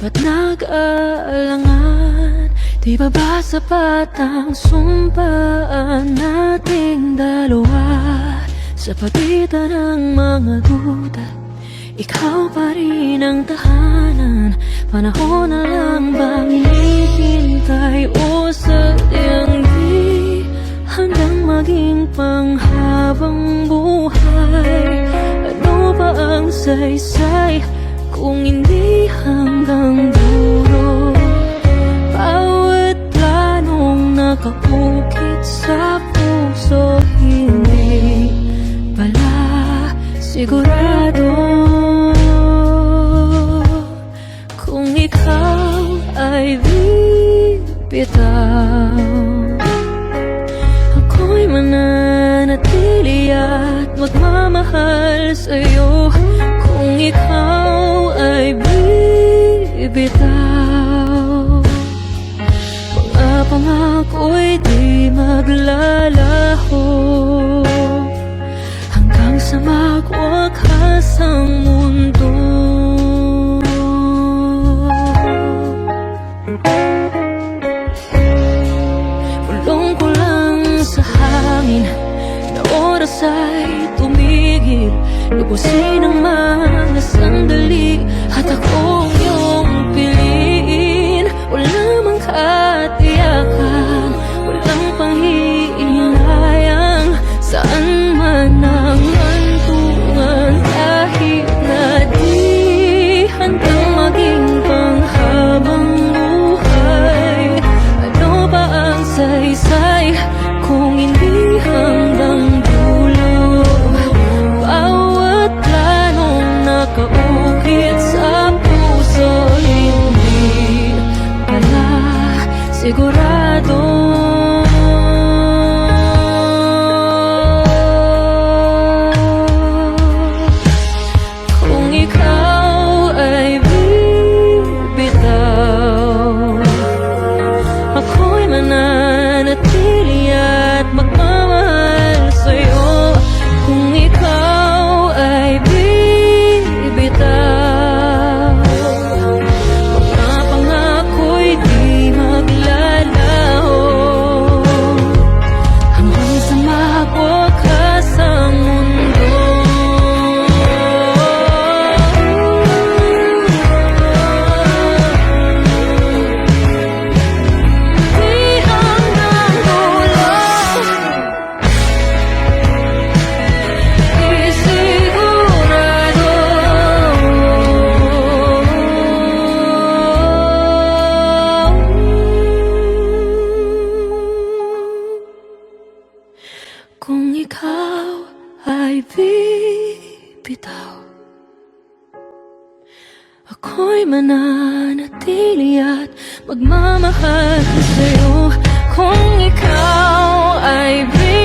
ba't nag-aalangan? Di ba sapat ang sumpaan nating dalawa? Sa pagitan ng mga duda, ikaw pa rin ang tahanan. Panahon na lang bang hinihintay o sadyang di hanggang maging panghabang buhay? Ano ba ang saysay kung hindi hanggang dulo? Bawat planong nakaukit sa puso, hindi pala sigurado kung ikaw ay bibitaw. Ako'y mananatili at magmamahal sa'yo kung ikaw ay bibitaw. Mga pangako'y di maglalaho hanggang sa magwakas ang mundo. Pulong ko lang sa hangin na oras ay tumigil. Lubusin ang mga sandali at akong iyong piliin. Wala mang katiyakan, walang panghihinayang, saan man ang hantungan. Kahit na di hanggang maging panghabang buhay, ano ba ang saysay kung hindi hanggang dulo? Bawat planong nakaukit sa puso, hindi pala sigurado kung ikaw ay bibitaw. Ako'y mananatili at magmamahal sa'yo kung ikaw ay bibitaw. Mga pangako'y di maglalaho hanggang sa magwakas ang mundo. Di hanggang dulo, di sigurado kung ikaw ay bibitaw. Ako'y mananatili at magmamahal sa'yo kung ikaw ay bibitaw.